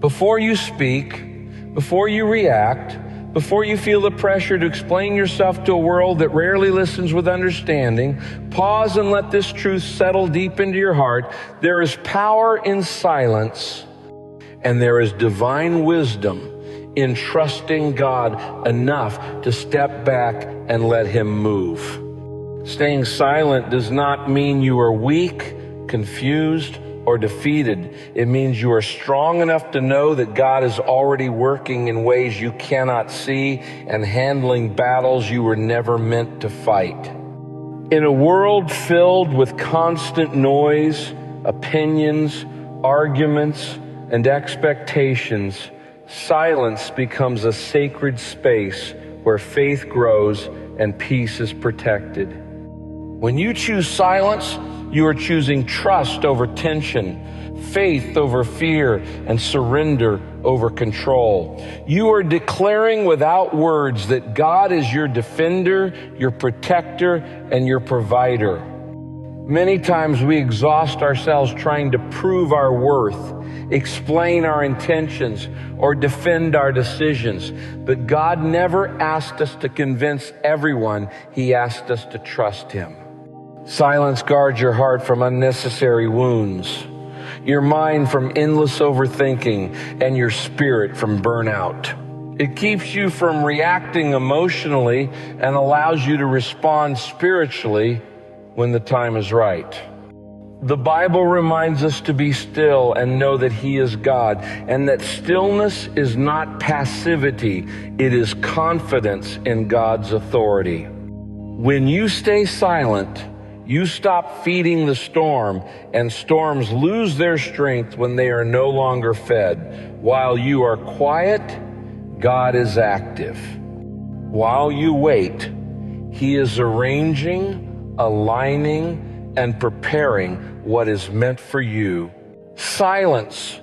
Before you speak, before you react, before you feel the pressure to explain yourself to a world that rarely listens with understanding, pause and let this truth settle deep into your heart. There is power in silence, and there is divine wisdom in trusting God enough to step back and let Him move. Staying silent does not mean you are weak, confused, or defeated. It means you are strong enough to know that God is already working in ways you cannot see and handling battles you were never meant to fight. In a world filled with constant noise, opinions, arguments, and expectations, silence becomes a sacred space where faith grows and peace is protected. When you choose silence, you are choosing trust over tension, faith over fear, and surrender over control. You are declaring without words that God is your defender, your protector, and your provider. Many times we exhaust ourselves trying to prove our worth, explain our intentions, or defend our decisions. But God never asked us to convince everyone. He asked us to trust Him. Silence guards your heart from unnecessary wounds, your mind from endless overthinking, and your spirit from burnout. It keeps you from reacting emotionally and allows you to respond spiritually when the time is right. The Bible reminds us to be still and know that He is God, and that stillness is not passivity, it is confidence in God's authority. When you stay silent, you stop feeding the storm, and storms lose their strength when they are no longer fed. While you are quiet, God is active. While you wait, He is arranging, aligning, and preparing what is meant for you. Silence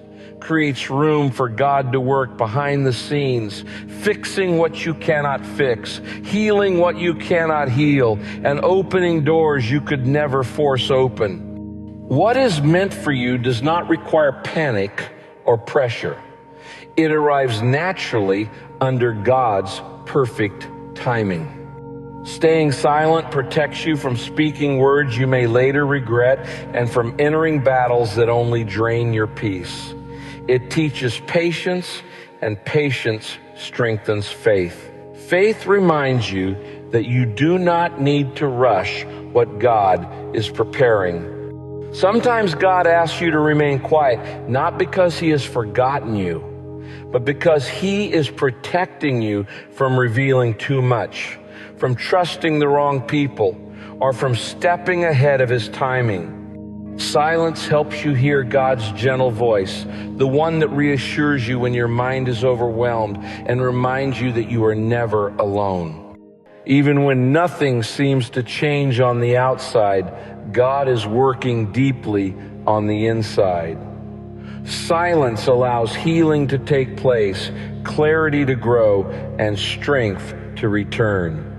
creates room for God to work behind the scenes, fixing what you cannot fix, healing what you cannot heal, and opening doors you could never force open. What is meant for you does not require panic or pressure. It arrives naturally under God's perfect timing. Staying silent protects you from speaking words you may later regret and from entering battles that only drain your peace. It teaches patience, and patience strengthens faith. Faith reminds you that you do not need to rush what God is preparing. Sometimes God asks you to remain quiet, not because He has forgotten you, but because He is protecting you from revealing too much, from trusting the wrong people, or from stepping ahead of His timing. Silence helps you hear God's gentle voice, the one that reassures you when your mind is overwhelmed and reminds you that you are never alone. Even when nothing seems to change on the outside, God is working deeply on the inside. Silence allows healing to take place, clarity to grow, and strength to return.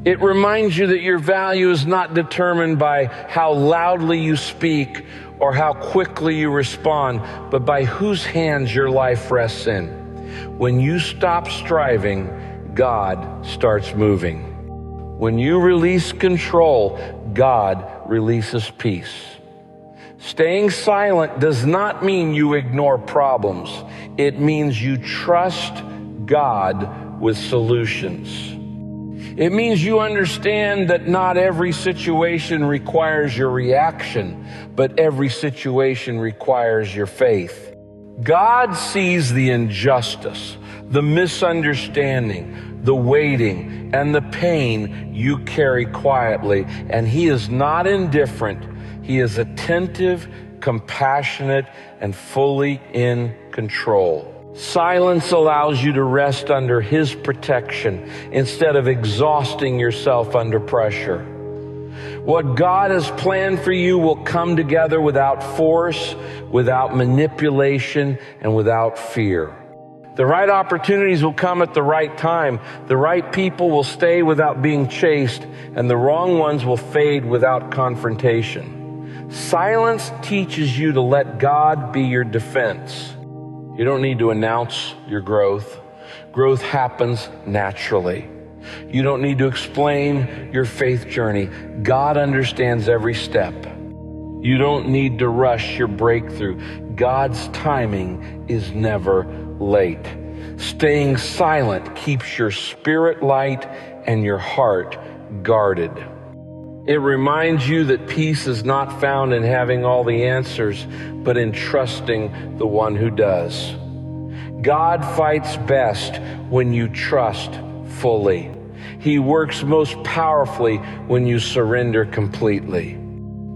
It reminds you that your value is not determined by how loudly you speak or how quickly you respond, but by whose hands your life rests in. When you stop striving, God starts moving. When you release control, God releases peace. Staying silent does not mean you ignore problems. It means you trust God with solutions. It means you understand that not every situation requires your reaction, but every situation requires your faith. God sees the injustice, the misunderstanding, the waiting, and the pain you carry quietly, and He is not indifferent. He is attentive, compassionate, and fully in control. Silence allows you to rest under His protection instead of exhausting yourself under pressure. What God has planned for you will come together without force, without manipulation, and without fear. The right opportunities will come at the right time. The right people will stay without being chased, and the wrong ones will fade without confrontation. Silence teaches you to let God be your defense. You don't need to announce your growth. Growth happens naturally. You don't need to explain your faith journey. God understands every step. You don't need to rush your breakthrough. God's timing is never late. Staying silent keeps your spirit light and your heart guarded. It reminds you that peace is not found in having all the answers, but in trusting the one who does. God fights best when you trust fully. He works most powerfully when you surrender completely.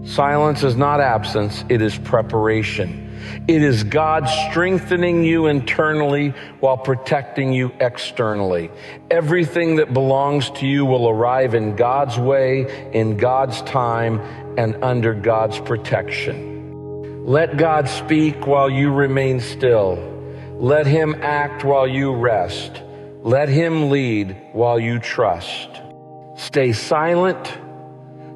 Silence is not absence, it is preparation. It is God strengthening you internally while protecting you externally. Everything that belongs to you will arrive in God's way, in God's time, and under God's protection. Let God speak while you remain still. Let Him act while you rest. Let Him lead while you trust. Stay silent,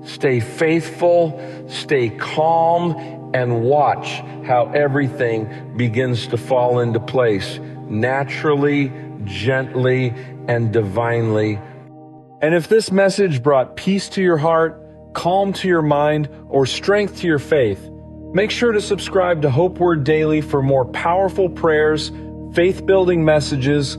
stay faithful, stay calm, and watch how everything begins to fall into place naturally, gently, and divinely. And if this message brought peace to your heart, calm to your mind, or strength to your faith, make sure to subscribe to HopeWord Daily for more powerful prayers, faith-building messages,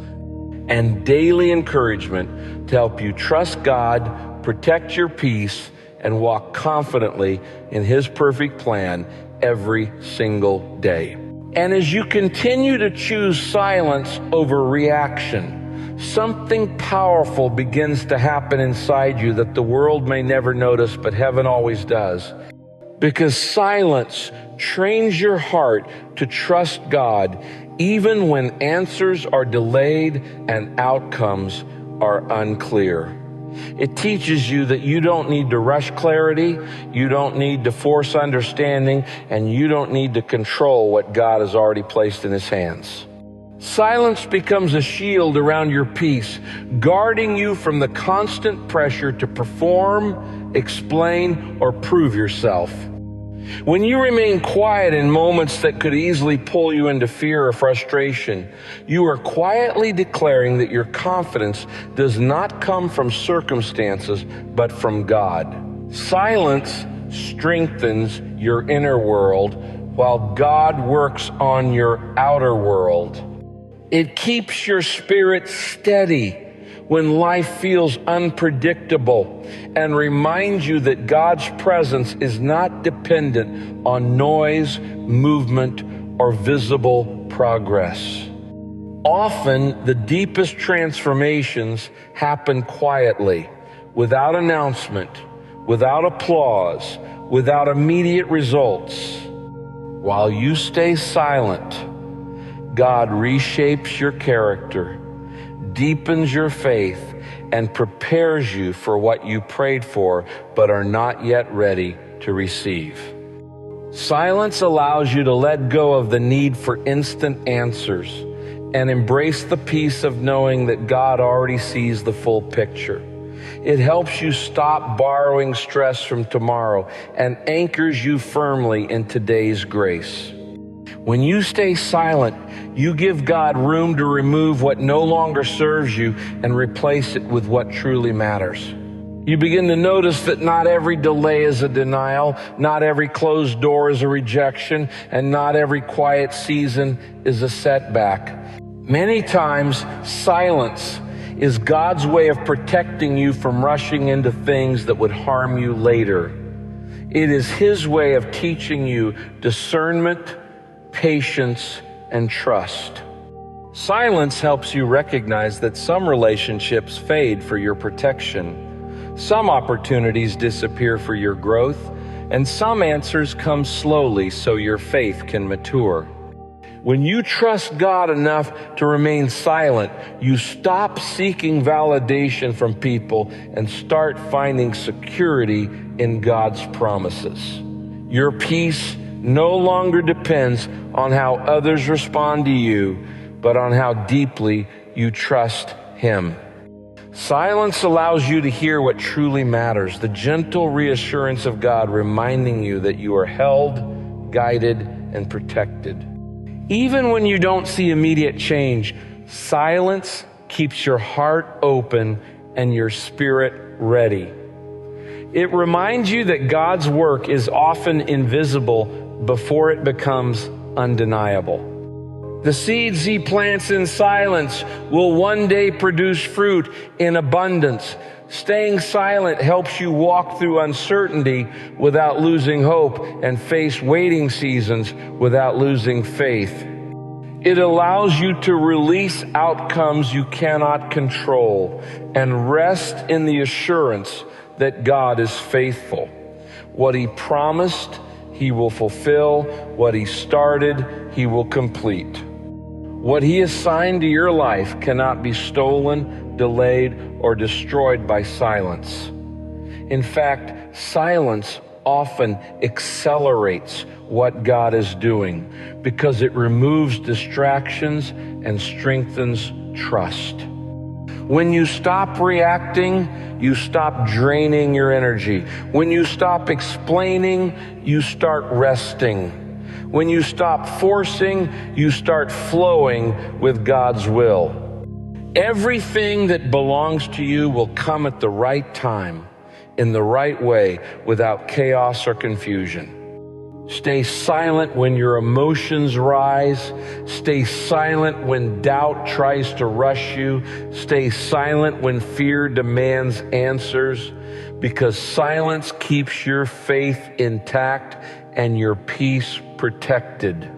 and daily encouragement to help you trust God, protect your peace, and walk confidently in His perfect plan every single day. And as you continue to choose silence over reaction, something powerful begins to happen inside you that the world may never notice, but heaven always does. Because silence trains your heart to trust God even when answers are delayed and outcomes are unclear. It teaches you that you don't need to rush clarity, you don't need to force understanding, and you don't need to control what God has already placed in His hands. Silence becomes a shield around your peace, guarding you from the constant pressure to perform, explain, or prove yourself. When you remain quiet in moments that could easily pull you into fear or frustration, you are quietly declaring that your confidence does not come from circumstances, but from God. Silence strengthens your inner world, while God works on your outer world. It keeps your spirit steady when life feels unpredictable, and reminds you that God's presence is not dependent on noise, movement, or visible progress. Often, the deepest transformations happen quietly, without announcement, without applause, without immediate results. While you stay silent, God reshapes your character, deepens your faith, and prepares you for what you prayed for but are not yet ready to receive. Silence allows you to let go of the need for instant answers and embrace the peace of knowing that God already sees the full picture. It helps you stop borrowing stress from tomorrow and anchors you firmly in today's grace. When you stay silent, you give God room to remove what no longer serves you and replace it with what truly matters. You begin to notice that not every delay is a denial, not every closed door is a rejection, and not every quiet season is a setback. Many times, silence is God's way of protecting you from rushing into things that would harm you later. It is His way of teaching you discernment, patience, and trust. Silence helps you recognize that some relationships fade for your protection, some opportunities disappear for your growth, and some answers come slowly so your faith can mature. When you trust God enough to remain silent, you stop seeking validation from people and start finding security in God's promises. Your peace no longer depends on how others respond to you, but on how deeply you trust Him. Silence allows you to hear what truly matters, the gentle reassurance of God reminding you that you are held, guided, and protected. Even when you don't see immediate change, silence keeps your heart open and your spirit ready. It reminds you that God's work is often invisible before it becomes undeniable. The seeds He plants in silence will one day produce fruit in abundance. Staying silent helps you walk through uncertainty without losing hope and face waiting seasons without losing faith. It allows you to release outcomes you cannot control and rest in the assurance that God is faithful. What He promised, He will fulfill. What He started, He will complete. What He assigned to your life cannot be stolen, delayed, or destroyed by silence. In fact, silence often accelerates what God is doing because it removes distractions and strengthens trust. When you stop reacting, you stop draining your energy. When you stop explaining, you start resting. When you stop forcing, you start flowing with God's will. Everything that belongs to you will come at the right time, in the right way, without chaos or confusion. Stay silent when your emotions rise. Stay silent when doubt tries to rush you. Stay silent when fear demands answers, because silence keeps your faith intact and your peace protected.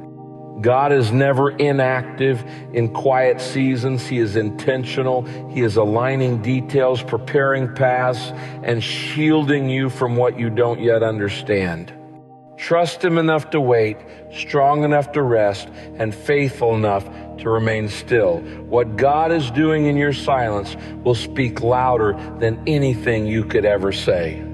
God is never inactive in quiet seasons. He is intentional. He is aligning details, preparing paths, and shielding you from what you don't yet understand. Trust Him enough to wait, strong enough to rest, and faithful enough to remain still. What God is doing in your silence will speak louder than anything you could ever say.